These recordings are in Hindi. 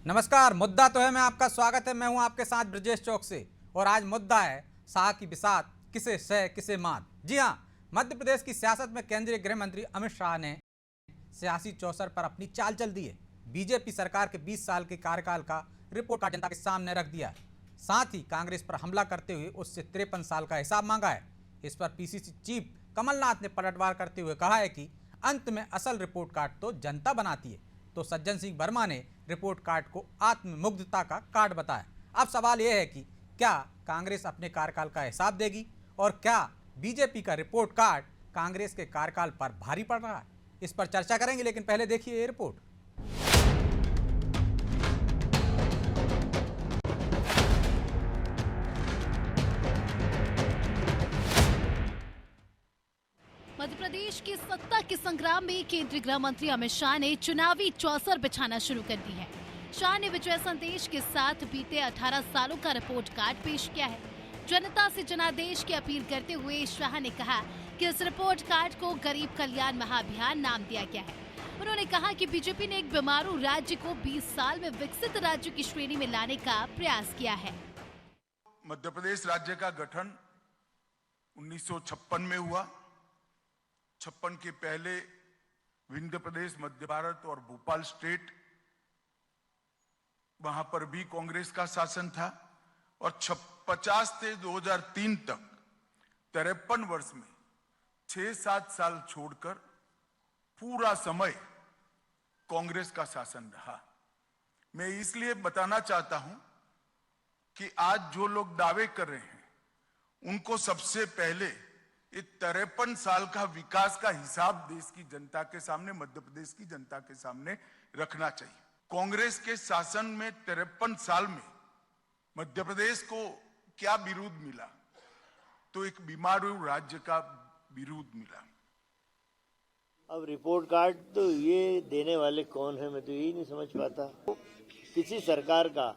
नमस्कार। मुद्दा तो है मैं आपका स्वागत है। मैं हूं आपके साथ ब्रजेश चौक से और आज मुद्दा है शाह की बिसात, किसे सह किसे मात। जी हां, मध्य प्रदेश की सियासत में केंद्रीय गृह मंत्री अमित शाह ने सियासी चौसर पर अपनी चाल चल दी है। बीजेपी सरकार के 20 साल के कार्यकाल का रिपोर्ट कार्ड जनता के सामने रख दिया है। साथ ही कांग्रेस पर हमला करते हुए उससे 53 साल का हिसाब मांगा है। इस पर पीसीसी चीफ कमलनाथ ने पलटवार करते हुए कहा है कि अंत में असल रिपोर्ट कार्ड तो जनता बनाती है। तो सज्जन सिंह वर्मा ने रिपोर्ट कार्ड को आत्ममुग्धता का कार्ड बताया। अब सवाल यह है कि क्या कांग्रेस अपने कार्यकाल का हिसाब देगी और क्या बीजेपी का रिपोर्ट कार्ड कांग्रेस के कार्यकाल पर भारी पड़ रहा है? इस पर चर्चा करेंगे, लेकिन पहले देखिए ये रिपोर्ट। मध्य प्रदेश की सत्ता के संग्राम में केंद्रीय गृह मंत्री अमित शाह ने चुनावी चौसर बिछाना शुरू कर दी है। शाह ने विजय संदेश के साथ बीते 18 सालों का रिपोर्ट कार्ड पेश किया है। जनता से जनादेश की अपील करते हुए शाह ने कहा कि इस रिपोर्ट कार्ड को गरीब कल्याण महाअभियान नाम दिया गया है। उन्होंने कहा कि बीजेपी ने एक बीमारू राज्य को 20 साल में विकसित राज्य की श्रेणी में लाने का प्रयास किया है। मध्य प्रदेश राज्य का गठन 1956 में हुआ। 56 के पहले विंध्य प्रदेश, मध्य भारत और भोपाल स्टेट, वहां पर भी कांग्रेस का शासन था। और 50 से 2003 तक 53 वर्ष में 6-7 साल छोड़कर पूरा समय कांग्रेस का शासन रहा। मैं इसलिए बताना चाहता हूं कि आज जो लोग दावे कर रहे हैं उनको सबसे पहले ये 53 साल का विकास का हिसाब देश की जनता के सामने, मध्य प्रदेश की जनता के सामने रखना चाहिए। कांग्रेस के शासन में 53 साल में मध्य प्रदेश को क्या विरोध मिला? तो एक बीमारू राज्य का विरोध मिला। अब रिपोर्ट कार्ड तो ये देने वाले कौन है, मैं तो यही नहीं समझ पाता। किसी सरकार का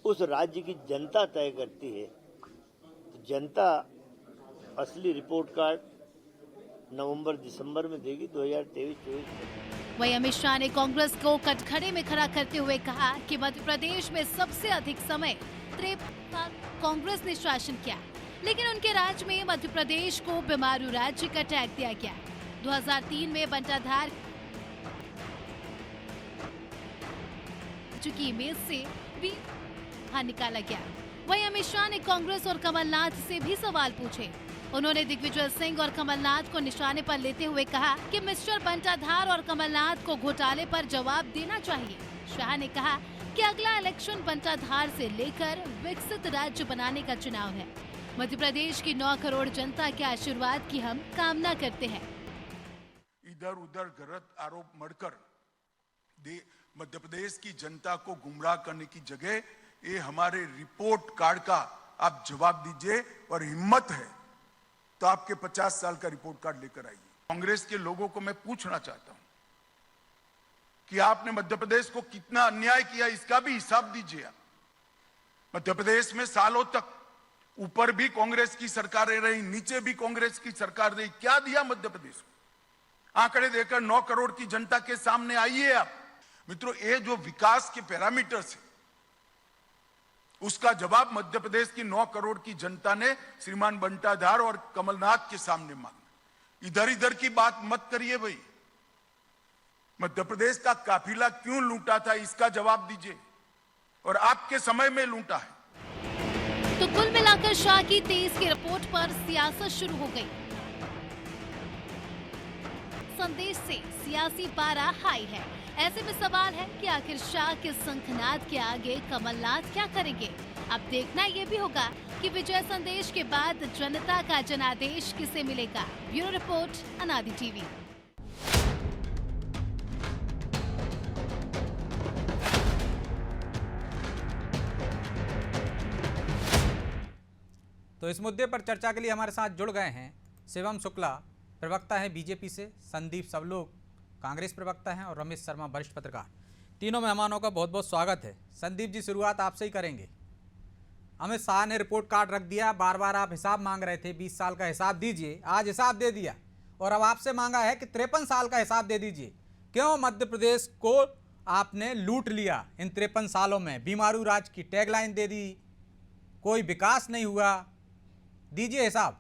उस राज्य की जनता तय करती है। तो जनता असली रिपोर्ट कार्ड नवंबर-दिसंबर में देगी 2023-24। वहीं अमित शाह ने कांग्रेस को कटघरे में खड़ा करते हुए कहा कि मध्य प्रदेश में सबसे अधिक समय 53 साल कांग्रेस ने शासन किया, लेकिन उनके राज में मध्य प्रदेश को बीमारू राज्य का टैग दिया गया। 2003 में बंटाधार चुकी इमेज से भी निकाला गया। वहीं अमित शाह ने कांग्रेस और कमलनाथ से भी सवाल पूछे। उन्होंने दिग्विजय सिंह और कमलनाथ को निशाने पर लेते हुए कहा कि मिस्टर बंटाधार और कमलनाथ को घोटाले पर जवाब देना चाहिए। शाह ने कहा कि अगला इलेक्शन बंटाधार से लेकर विकसित राज्य बनाने का चुनाव है। मध्य प्रदेश की 9 करोड़ जनता के आशीर्वाद की हम कामना करते हैं। इधर उधर गलत आरोप मढ़कर मध्य प्रदेश की जनता को गुमराह करने की जगह ये हमारे रिपोर्ट कार्ड का आप जवाब दीजिए, और हिम्मत है तो आपके 50 साल का रिपोर्ट कार्ड लेकर आइए। कांग्रेस के लोगों को मैं पूछना चाहता हूं कि आपने मध्य प्रदेश को कितना अन्याय किया, इसका भी हिसाब दीजिए। मध्य प्रदेश में सालों तक ऊपर भी कांग्रेस की सरकारें रही, नीचे भी कांग्रेस की सरकार रही। क्या दिया मध्य प्रदेश को? आंकड़े देकर 9 करोड़ की जनता के सामने आइए आप। मित्रों, ये जो विकास के पैरामीटर्स है उसका जवाब मध्य प्रदेश की 9 करोड़ की जनता ने श्रीमान बंटाधार और कमलनाथ के सामने मांगा। इधर इधर की बात मत करिए भाई। मध्य प्रदेश का काफिला क्यों लूटा था, इसका जवाब दीजिए, और आपके समय में लूटा है। तो कुल मिलाकर शाह की 23 की रिपोर्ट पर सियासत शुरू हो गई। संदेश से सियासी पारा हाई है। ऐसे में सवाल है कि आखिर शाह के शंखनाद के आगे कमलनाथ क्या करेंगे। अब देखना ये भी होगा कि विजय संदेश के बाद जनता का जनादेश किसे मिलेगा। ब्यूरो रिपोर्ट, अनादि टीवी। तो इस मुद्दे पर चर्चा के लिए हमारे साथ जुड़ गए हैं शिवम शुक्ला, प्रवक्ता हैं बीजेपी से, संदीप सबलोग कांग्रेस प्रवक्ता हैं, और रमेश शर्मा, वरिष्ठ पत्रकार। तीनों मेहमानों का बहुत बहुत स्वागत है। संदीप जी, शुरुआत आपसे ही करेंगे। अमित शाह ने रिपोर्ट कार्ड रख दिया, बार बार आप हिसाब मांग रहे थे, 20 साल का हिसाब दीजिए, आज हिसाब दे दिया, और अब आपसे मांगा है कि 53 साल का हिसाब दे दीजिए। क्यों मध्य प्रदेश को आपने लूट लिया इन 53 सालों में, बीमारू राज की टैगलाइन दे दी, कोई विकास नहीं हुआ, दीजिए हिसाब।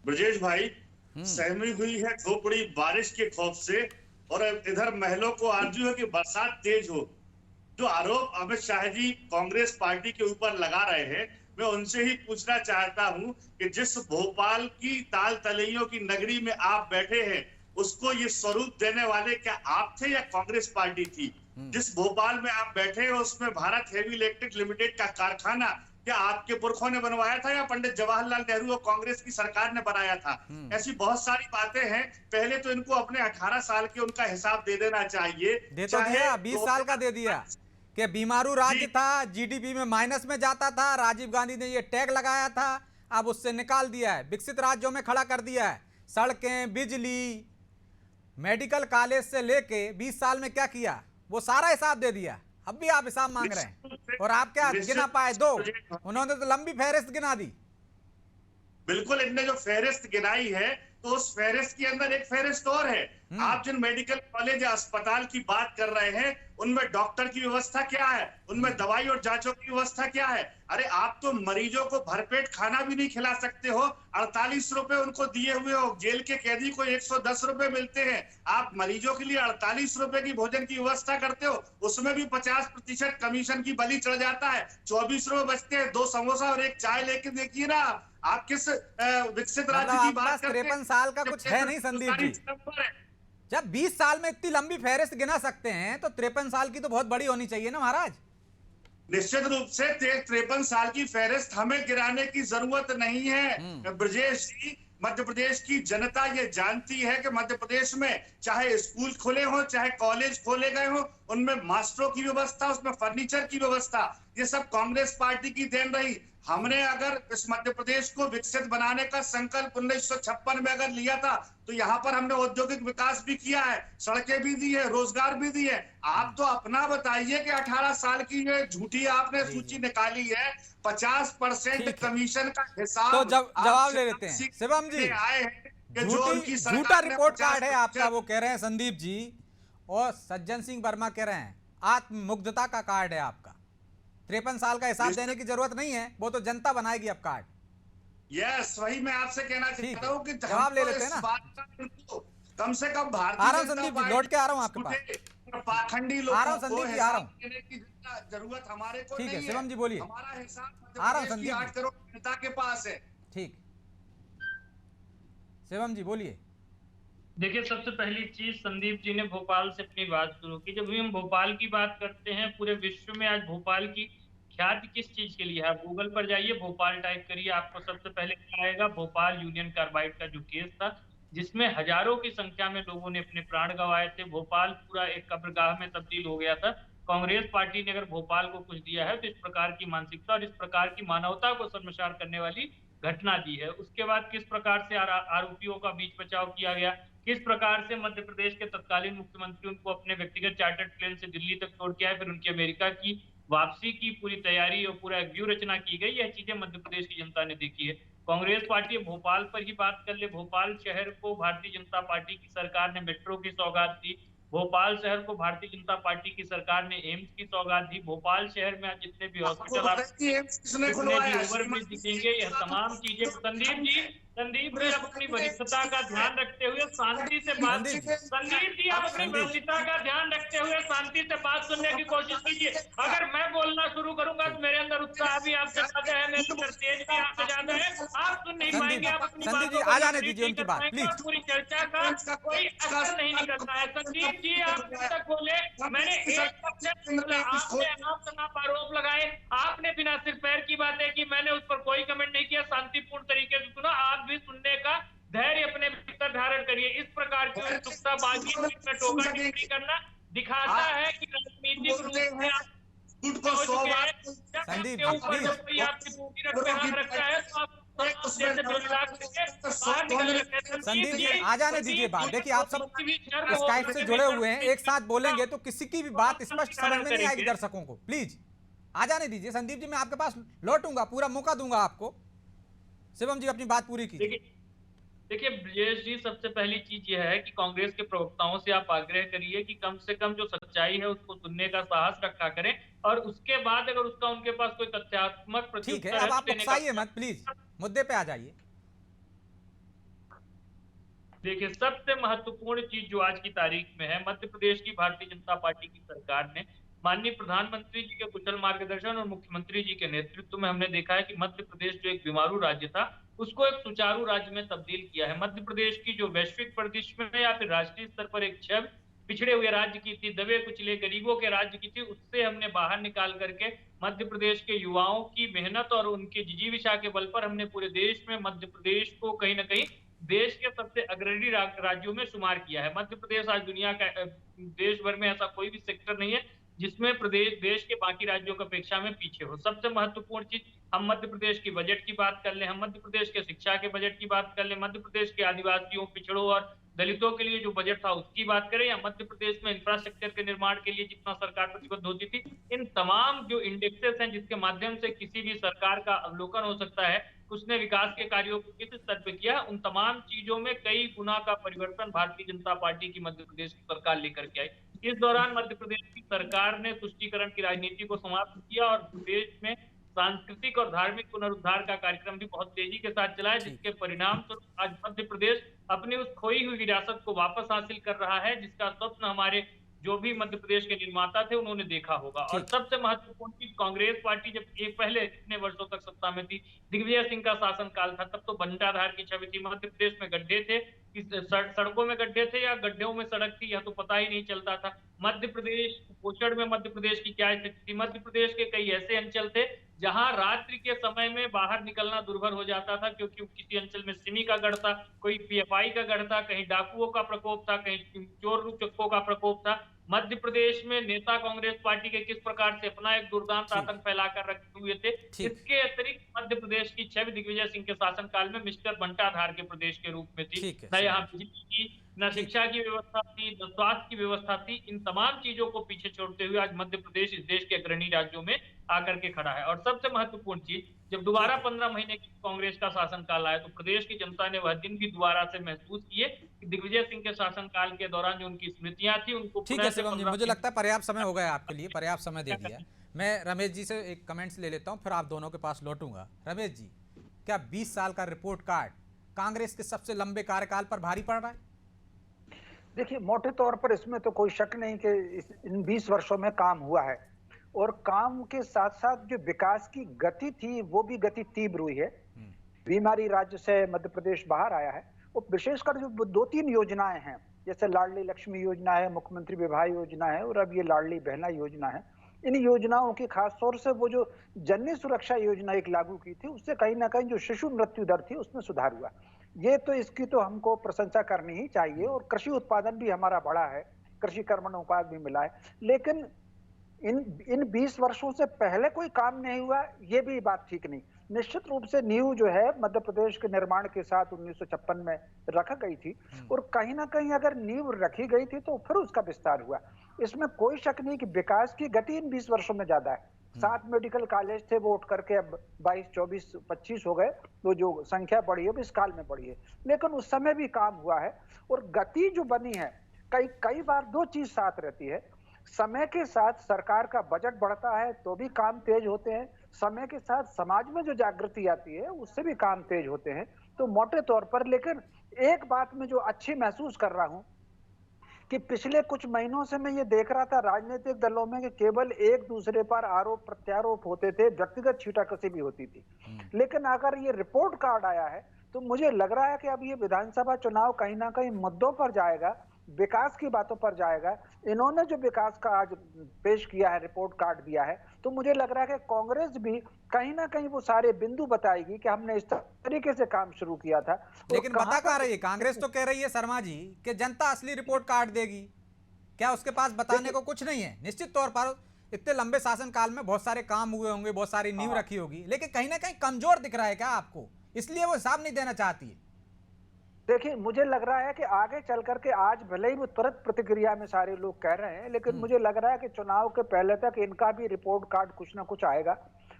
ब्रजेश भाई, सहमी हुई है खोपड़ी बारिश के खौफ से, और इधर महलों को आरजू है कि बरसात तेज हो। जो आरोप अमित शाह जी कांग्रेस पार्टी के ऊपर लगा रहे हैं, मैं उनसे ही पूछना चाहता हूं कि जिस भोपाल की ताल तलैयों की नगरी में आप बैठे हैं, उसको ये स्वरूप देने वाले क्या आप थे या कांग्रेस पार्टी थी? जिस भोपाल में आप बैठे हैं उसमें भारत हेवी इलेक्ट्रिक लिमिटेड का कारखाना क्या आपके पुरखों ने बनवाया था या पंडित जवाहरलाल नेहरू और कांग्रेस की सरकार ने बनाया था? ऐसी बहुत सारी बातें हैं। पहले तो इनको अपने 18 साल के उनका हिसाब दे देना चाहिए। दे तो दिया, 20 साल का दे दिया कि बीमारू राज्य था, जीडीपी में माइनस में जाता था, राजीव गांधी ने ये टैग लगाया था, अब उससे निकाल दिया है, विकसित राज्यों में खड़ा कर दिया है। सड़कें, बिजली, मेडिकल कॉलेज से लेके 20 साल में क्या किया वो सारा हिसाब दे दिया। अब भी आप हिसाब मांग रहे हैं और आप क्या गिना पाए? 2। उन्होंने तो लंबी फहरिस्त गिना दी। बिल्कुल, इनने जो फहरिस्त गिनाई है तो उस फहरिस्त के अंदर एक फहरिस्त और है। आप जिन मेडिकल कॉलेज या अस्पताल की बात कर रहे हैं उनमें डॉक्टर की व्यवस्था क्या है, उनमें दवाई और जांचों की व्यवस्था क्या है? अरे आप तो मरीजों को भरपेट खाना भी नहीं खिला सकते हो। 48 रुपए उनको दिए हुए हो, जेल के कैदी को 110 रुपए मिलते हैं, आप मरीजों के लिए 48 रुपए की भोजन की व्यवस्था करते हो, उसमें भी 50% कमीशन की बलि चढ़ जाता है। 24 रुपए बचते हैं, 2 समोसा और एक चाय लेके देखिए ना आप किस विकसित राज्य की बात करते हैं? 53 साल का कुछ है नहीं संदीप जी। जब 20 साल में इतनी लंबी फहरिस्त गिना सकते हैं तो 53 साल की तो बहुत बड़ी होनी चाहिए ना महाराज। निश्चित रूप से 53 साल की फहरिस्त हमें गिराने की जरूरत नहीं है ब्रजेश जी। मध्य प्रदेश की जनता ये जानती है कि मध्य प्रदेश में चाहे स्कूल खुले हो, चाहे कॉलेज खोले गए हो, उनमें मास्टरों की व्यवस्था, उसमें फर्नीचर की व्यवस्था, ये सब कांग्रेस पार्टी की देन रही। हमने अगर इस मध्य प्रदेश को विकसित बनाने का संकल्प 1956 में अगर लिया था तो यहाँ पर हमने औद्योगिक विकास भी किया है, सड़कें भी दी है, रोजगार भी दी है। आप तो अपना बताइए कि 18 साल की ये झूठी आपने सूची निकाली है, 50% कमीशन का हिसाब। तो जवाब ले लेते हैं शिवम जी। झूठा रिपोर्ट कार्ड है आपका, वो कह रहे हैं संदीप जी, और सज्जन सिंह वर्मा कह रहे हैं आत्ममुग्धता का कार्ड है आपका। 53 साल का हिसाब देने की जरूरत नहीं है, वो तो जनता बनाएगी अब कार्ड। यस, वही मैं आपसे कहना चाहता हूँ कि जवाब ले लेते हैं ना, कम से कम भारतीय आ रहा हूं संदीप जी, लौट के आ रहा हूं आपके पास। पाखंडी लोगों आ रहा हूं संदीप जी, आ रहा हूं। जरूरत हमारे को ठीक है नहीं शिवम जी बोलिए। हमारा हिसाब आ रहा हूं संदीप 8 करोड़ जनता के पास है। ठीक, शिवम जी बोलिए। देखिए, सबसे पहली चीज संदीप जी ने भोपाल से अपनी बात शुरू की। जब भी हम भोपाल की बात करते हैं, पूरे विश्व में आज भोपाल की ख्याति किस चीज के लिए है? आप गूगल पर जाइए, भोपाल टाइप करिए, आपको सबसे पहले क्या आएगा? भोपाल यूनियन कार्बाइड का जो केस था, जिसमें हजारों की संख्या में लोगों ने अपने प्राण गंवाए थे। भोपाल पूरा एक कब्रगाह में तब्दील हो गया था। कांग्रेस पार्टी ने अगर भोपाल को कुछ दिया है तो इस प्रकार की मानसिकता और इस प्रकार की मानवता को शर्मसार करने वाली घटना दी है। उसके बाद किस प्रकार से आरोपियों का बीच बचाव किया गया, किस प्रकार से मध्य प्रदेश के तत्कालीन मुख्यमंत्री उनको अपने व्यक्तिगत चार्टर्ड प्लेन से दिल्ली तक छोड़ के आए, फिर उनकी अमेरिका की वापसी की पूरी तैयारी और पूरा एक व्यू रचना की गई। यह चीजें मध्य प्रदेश की जनता ने देखी है। कांग्रेस पार्टी भोपाल पर ही बात कर ले। भोपाल शहर को भारतीय जनता पार्टी की सरकार ने मेट्रो की सौगात दी। भोपाल शहर को भारतीय जनता पार्टी की सरकार ने एम्स की सौगात दी। भोपाल शहर में आज जितने भी हॉस्पिटल ओवरब्रिज दिखेंगे, यह तमाम चीजें संदीप जी आप अपनी वरिष्ठता का ध्यान रखते हुए शांति से बात संदीप जी आप अपनी वरिष्ठता का ध्यान रखते हुए शांति से बात सुनने की कोशिश कीजिए। अगर मैं बोलना शुरू करूंगा तो मेरे अंदर उत्साह भी आपसे ज्यादा है, मेरे अंदर तेज भी आपसे ज्यादा है, आप सुन नहीं पाएंगे। आप अपनी बातों को आ जाने दीजिए उनकी बात प्लीज। पूरी चर्चा का कोई असर नहीं निकलता है। संदीप जी आप जब तक बोले, मैंने आपने आप आरोप लगाए, आपने बिना सिर पैर की बातें की, मैंने उस पर कोई कमेंट नहीं किया, शांतिपूर्ण तरीके से सुना। आप भी सुनने का धैर्य अपने भीतर धारण करिए। इस प्रकार की उत्सुकता बाजी में टोका टिप्पणी करना दिखाता है कि राजनीतिक रूप से आप संदीप जी आ जाने दीजिए बात। देखिए आप सब स्काइप से जुड़े हुए हैं, एक साथ बोलेंगे तो किसी की भी बात स्पष्ट समझ में नहीं आएगी दर्शकों को। प्लीज आ जाने दीजिए संदीप जी, मैं आपके पास लौटूंगा, पूरा मौका दूंगा आपको। शिवम जी अपनी बात पूरी कीजिए। देखिए ब्रजेश जी, सबसे पहली चीज यह है कि कांग्रेस के प्रवक्ताओं से आप आग्रह करिए कि कम से कम जो सच्चाई है उसको सुनने का साहस रखा करें, और उसके बाद अगर उसका उनके पास कोई तथ्यात्मक ठीक है, प्रत्युत्तर है अब तो आप देने का उकसाइए मत, प्लीज मुद्दे पे आ जाइए। देखिए, सबसे महत्वपूर्ण चीज जो आज की तारीख में है, मध्य प्रदेश की भारतीय जनता पार्टी की सरकार ने माननीय प्रधानमंत्री जी के कुशल मार्गदर्शन और मुख्यमंत्री जी के नेतृत्व में हमने देखा है कि मध्य प्रदेश जो एक बीमारू राज्य था उसको एक सुचारू राज्य में तब्दील किया है। मध्य प्रदेश की जो वैश्विक परिदृश्य में या फिर राष्ट्रीय स्तर पर एक छवि पिछड़े हुए राज्य की थी, दबे कुचले गरीबों के राज्य की थी, उससे हमने बाहर निकाल करके मध्य प्रदेश के युवाओं की मेहनत और उनके जिजीविषा के बल पर हमने पूरे देश में मध्य प्रदेश को कहीं ना कहीं देश के सबसे अग्रणी राज्यों में शुमार किया है। मध्य प्रदेश आज दुनिया का देश भर में ऐसा कोई भी सेक्टर नहीं है जिसमें प्रदेश देश के बाकी राज्यों की अपेक्षा में पीछे हो। सबसे महत्वपूर्ण चीज, हम मध्य प्रदेश की बजट की बात कर लें, हम मध्य प्रदेश के शिक्षा के बजट की बात कर लें, मध्य प्रदेश के आदिवासियों, पिछड़ों और दलितों के लिए जो बजट था उसकी बात करें, या मध्य प्रदेश में इंफ्रास्ट्रक्चर के निर्माण के लिए जितना सरकार प्रतिबद्ध होती थी, इन तमाम जो इंडेक्सेस हैं जिसके माध्यम से किसी भी सरकार का अवलोकन हो सकता है उसने विकास के कार्यों को किस स्तर पे किया, उन तमाम चीजों में कई गुना का परिवर्तन भारतीय जनता पार्टी की मध्य प्रदेश की सरकार लेकर के आई। इस दौरान मध्य प्रदेश की सरकार ने तुष्टीकरण की राजनीति को समाप्त किया और प्रदेश में सांस्कृतिक और धार्मिक पुनरुद्धार का कार्यक्रम भी बहुत तेजी के साथ चला है, जिसके परिणाम स्वरूप आज मध्य प्रदेश अपनी उस खोई हुई विरासत को वापस हासिल कर रहा है, जिसका स्वप्न हमारे जो भी मध्य प्रदेश के निर्माता थे उन्होंने देखा होगा। और ठीक। सबसे महत्वपूर्ण चीज, कांग्रेस पार्टी जब एक पहले इतने वर्षों तक सत्ता में थी, दिग्विजय सिंह का शासन काल था, तब तो बंटाधार की छवि थी। मध्य प्रदेश में गड्ढे थे, सड़कों में गड्ढे थे या गड्ढों में सड़क थी, यह तो पता ही नहीं चलता था। मध्य प्रदेश कुपोषण में मध्य प्रदेश की क्या स्थिति थी, मध्य प्रदेश के कई ऐसे अंचल थे जहां रात्रि के समय में बाहर निकलना दुर्भर हो जाता था, क्योंकि किसी अंचल में सिमी का गढ़ था, कोई पीएफआई का गढ़ था, कहीं डाकुओं का प्रकोप था, कहीं चोर चक्कों का प्रकोप था। मध्य प्रदेश में नेता कांग्रेस पार्टी के किस प्रकार से अपना एक दुर्दांत आतंक फैलाकर रखे हुए थे। ठीक। इसके अतिरिक्त मध्य प्रदेश की छवि दिग्विजय सिंह के शासनकाल में मिस्टर बंटाधार के प्रदेश के रूप में थी। ठीक है, न यहाँ बिजली की, न शिक्षा की व्यवस्था थी, न स्वास्थ्य की व्यवस्था थी। इन तमाम चीजों को पीछे छोड़ते हुए आज मध्य प्रदेश इस देश के अग्रणी राज्यों में आकर के खड़ा है। और सबसे महत्वपूर्ण चीज, जब दोबारा 15 महीने की कांग्रेस का शासनकाल आया तो प्रदेश की जनता ने वह दिन भी दोबारा से महसूस किए कि दिग्विजय सिंह के शासनकाल के दौरान जो उनकी स्मृतियां थी उनको ठीक है शिवम जी, मुझे लगता है पर्याप्त समय हो गया आपके लिए, पर्याप्त समय दे दिया। मैं रमेश जी से एक कमेंट्स ले लेता हूं, फिर आप दोनों के पास लौटूंगा। रमेश जी, क्या 20 साल का रिपोर्ट कार्ड कांग्रेस के सबसे लंबे कार्यकाल पर भारी पड़ रहा है? देखिए, मोटे तौर पर इसमें तो कोई शक नहीं कि इन 20 वर्षों में काम हुआ है, और काम के साथ साथ जो विकास की गति थी वो भी गति तीव्र हुई है। बीमारी राज्य से मध्य प्रदेश बाहर आया है, और विशेषकर जो 2-3 योजनाएं हैं, जैसे लाडली लक्ष्मी योजना है, मुख्यमंत्री विवाह योजना है, और अब ये लाडली बहना योजना है। इन योजनाओं की खास तौर से वो जो जननी सुरक्षा योजना एक लागू की थी, उससे कहीं ना कहीं जो शिशु मृत्यु दर थी उसमें सुधार हुआ। ये तो इसकी तो हमको प्रशंसा करनी ही चाहिए, और कृषि उत्पादन भी हमारा बढ़ा है, कृषि कर्मणोपात भी मिला है। लेकिन इन 20 वर्षों से पहले कोई काम नहीं हुआ, ये भी बात ठीक नहीं। निश्चित रूप से नींव जो है मध्य प्रदेश के निर्माण के साथ 1956 में रख गई थी, और कहीं ना कहीं अगर नींव रखी गई थी तो फिर उसका विस्तार हुआ। इसमें कोई शक नहीं कि विकास की गति इन 20 वर्षों में ज्यादा है। 7 मेडिकल कॉलेज थे, वो उठ करके अब 22, 24, 25 हो गए, तो जो संख्या बढ़ी है वो इस काल में बढ़ी है। लेकिन उस समय भी काम हुआ है, और गति जो बनी है, कई बार 2 चीज साथ रहती है। समय के साथ सरकार का बजट बढ़ता है तो भी काम तेज होते हैं, समय के साथ समाज में जो जागृति आती है उससे भी काम तेज होते हैं। तो मोटे तौर पर, लेकिन एक बात में जो अच्छी महसूस कर रहा हूं कि पिछले कुछ महीनों से मैं ये देख रहा था राजनीतिक दलों में कि केवल एक दूसरे पर आरोप प्रत्यारोप होते थे, व्यक्तिगत छींटाकशी भी होती थी। लेकिन अगर ये रिपोर्ट कार्ड आया है तो मुझे लग रहा है कि अब ये विधानसभा चुनाव कहीं ना कहीं मुद्दों पर जाएगा, विकास की बातों पर जाएगा। इन्होंने जो विकास का आज पेश किया है, रिपोर्ट कार्ड दिया है, तो मुझे लग रहा है कि कांग्रेस भी कहीं ना कहीं वो सारे बिंदु बताएगी कि हमने इस तरीके से काम शुरू किया था। लेकिन बता कहां रही है कांग्रेस? तो कह रही है शर्मा जी कि जनता असली रिपोर्ट कार्ड देगी। क्या उसके पास बताने को कुछ नहीं है? निश्चित तौर पर इतने लंबे शासनकाल में बहुत सारे काम हुए होंगे, बहुत सारी नींव रखी होगी, लेकिन कहीं ना कहीं कमजोर दिख रहा है क्या आपको, इसलिए वो हिसाब नहीं देना चाहती है? देखिए, मुझे लग रहा है कि आगे चल करके, आज भले ही वो तुरंत प्रतिक्रिया में सारे लोग कह रहे हैं, लेकिन मुझे लग रहा है कि चुनाव के पहले तक इनका भी रिपोर्ट कार्ड कुछ ना कुछ आएगा,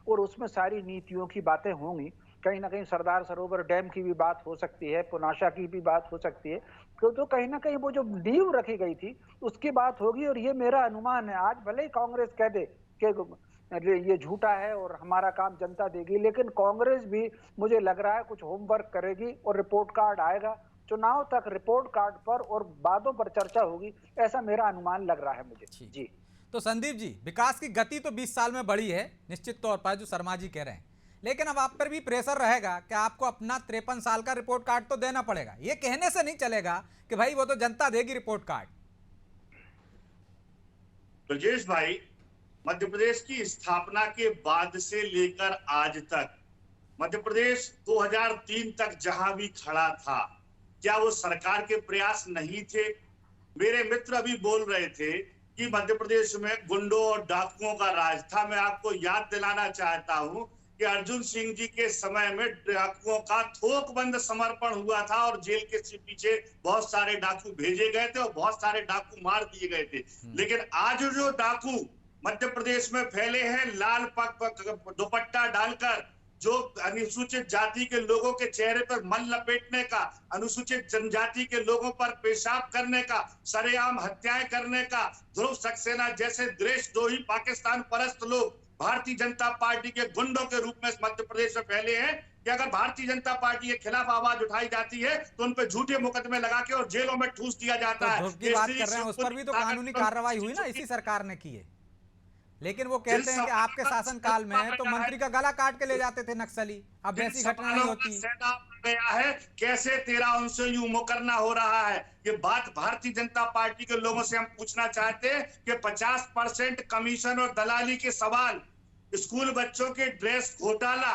और उसमें सारी नीतियों की बातें होंगी। कहीं ना कहीं सरदार सरोवर डैम की भी बात हो सकती है, पुनाशा की भी बात हो सकती है। तो कहीं ना कहीं वो जो नींव रखी गई थी उसकी बात होगी। और ये मेरा अनुमान है, आज भले ही कांग्रेस कह दे कि ये झूठा है और हमारा काम जनता देगी, लेकिन कांग्रेस भी मुझे लग रहा है कुछ होमवर्क करेगी और रिपोर्ट कार्ड आएगा। चुनाव तक रिपोर्ट कार्ड पर और बातों पर चर्चा होगी, ऐसा मेरा अनुमान लग रहा है मुझे। जी तो संदीप जी, विकास की गति तो 20 साल में बढ़ी है निश्चित तौर पर, जो शर्मा जी कह रहे हैं, लेकिन अब आप पर भी प्रेशर रहेगा कि आपको अपना 53 साल का रिपोर्ट कार्ड तो देना पड़ेगा। ये कहने से नहीं चलेगा कि भाई वो तो जनता देगी रिपोर्ट कार्ड। ब्रजेश भाई, मध्य प्रदेश की स्थापना के बाद से लेकर आज तक मध्य प्रदेश 2003 तक जहां भी खड़ा था, क्या वो सरकार के प्रयास नहीं थे? मेरे मित्र अभी बोल रहे थे कि मध्य प्रदेश में गुंडों और डाकुओं का राज था। मैं आपको याद दिलाना चाहता हूं कि अर्जुन सिंह जी के समय में डाकुओं का थोकबंद समर्पण हुआ था और जेल के पीछे बहुत सारे डाकू भेजे गए थे और बहुत सारे डाकू मार दिए गए थे। लेकिन आज जो डाकू मध्य प्रदेश में फैले हैं, लाल दुपट्टा डालकर, जो अनुसूचित जाति के लोगों के चेहरे पर मल लपेटने का, अनुसूचित जनजाति के लोगों पर पेशाब करने का, सरेआम हत्याएं करने का, ध्रुव सक्सेना जैसे देशद्रोही पाकिस्तान परस्त लोग भारतीय जनता पार्टी के गुंडों के रूप में मध्य प्रदेश में फैले हैं कि अगर भारतीय जनता पार्टी के खिलाफ आवाज उठाई जाती है तो उन पर झूठे मुकदमे लगा के और जेलों में ठूस दिया जाता है। की बात कर रहे हैं, उस पर भी तो कानूनी कार्रवाई हुई ना, इसी सरकार ने की है। लेकिन वो कहते हैं कि आपके शासनकाल में तो मंत्री का गला काट के ले जाते थे नक्सली, अब ऐसी घटना नहीं होती। गया है कैसे तेरा उनसे यूं मुकरना हो रहा है। ये बात भारतीय जनता पार्टी के लोगों से हम पूछना चाहते हैं कि 50% कमीशन और दलाली के सवाल, स्कूल बच्चों के ड्रेस घोटाला,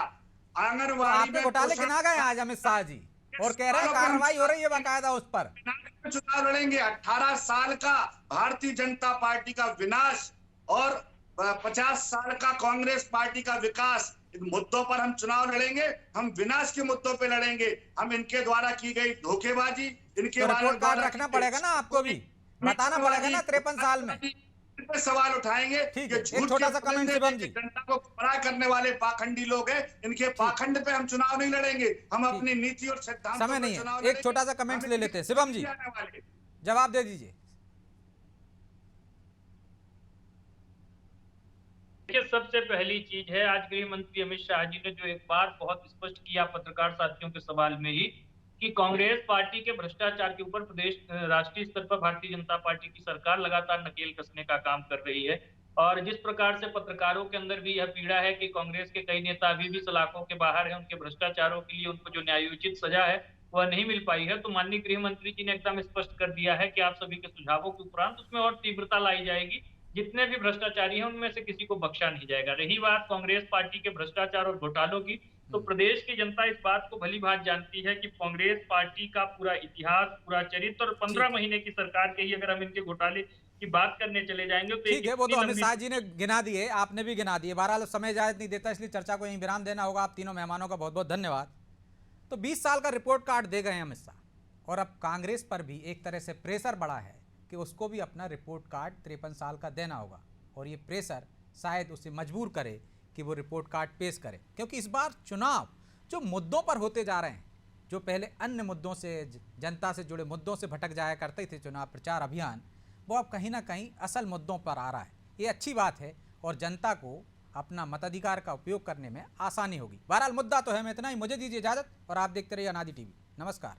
आंगनबाड़ी में घोटाले गिना गए आज अमित शाह जी और कह रहे हैं कार्रवाई हो रही है बाकायदा उस पर। चुनाव लड़ेंगे। 18 साल का भारतीय जनता पार्टी का विनाश और 50 साल का कांग्रेस पार्टी का विकास, इन मुद्दों पर हम चुनाव लड़ेंगे। हम विनाश के मुद्दों पे लड़ेंगे। हम इनके द्वारा की गई धोखेबाजी, इनके रिपोर्ट कार्ड रखना पड़ेगा ना, आपको भी बताना पड़ेगा ना 53 साल में सवाल उठाएंगे। ठीक है, एक छोटा सा कमेंट शिवम जी। जनता को गुमराह करने वाले पाखंडी लोग हैं, इनके पाखंड पे हम चुनाव नहीं लड़ेंगे। हम अपनी नीति और सिद्धांत समय नहीं है, एक छोटा सा कमेंट ले लेते हैं। शिवम जी जवाब दे दीजिए। सबसे पहली चीज है, आज गृह मंत्री अमित शाह जी ने जो एक बार बहुत स्पष्ट किया पत्रकार साथियों के सवाल में ही कि कांग्रेस पार्टी के भ्रष्टाचार के ऊपर प्रदेश राष्ट्रीय स्तर पर भारतीय जनता पार्टी की सरकार लगातार नकेल कसने का काम कर रही है। और जिस प्रकार से पत्रकारों के अंदर भी यह पीड़ा है कि कांग्रेस के कई नेता अभी भी सलाखों के बाहर है, उनके भ्रष्टाचारों के लिए उनको जो न्यायोचित सजा है वह नहीं मिल पाई है, तो माननीय गृह मंत्री जी ने एकदम स्पष्ट कर दिया है कि आप सभी के सुझावों के उपरांत उसमें और तीव्रता लाई जाएगी। जितने भी भ्रष्टाचारी हैं उनमें से किसी को बख्शा नहीं जाएगा। रही बात कांग्रेस पार्टी के भ्रष्टाचार और घोटालों की, तो प्रदेश की जनता इस बात को भली भांति जानती है कि कांग्रेस पार्टी का पूरा इतिहास, पूरा चरित्र और 15 महीने की सरकार के ही अगर हम इनके घोटाले की बात करने चले जाएंगे तो ठीक है, वो तो अमित शाह जी ने गिना दिए, आपने भी गिना दिए। बहरहाल समय इजाजत नहीं देता, इसलिए चर्चा को यहीं विराम देना होगा। आप तीनों मेहमानों का बहुत बहुत धन्यवाद। तो 20 साल का रिपोर्ट कार्ड दे गए अमित शाह, और अब कांग्रेस पर भी एक तरह से प्रेशर बढ़ा है कि उसको भी अपना रिपोर्ट कार्ड 53 साल का देना होगा, और ये प्रेशर शायद उसे मजबूर करे कि वो रिपोर्ट कार्ड पेश करे, क्योंकि इस बार चुनाव जो मुद्दों पर होते जा रहे हैं, जो पहले अन्य मुद्दों से, जनता से जुड़े मुद्दों से भटक जाया करते थे चुनाव प्रचार अभियान, वो अब कहीं ना कहीं असल मुद्दों पर आ रहा है। ये अच्छी बात है और जनता को अपना मताधिकार का उपयोग करने में आसानी होगी। बहरहाल मुद्दा तो है, मैं इतना ही, मुझे दीजिए इजाजत और आप देखते रहिए अनादि टीवी। नमस्कार।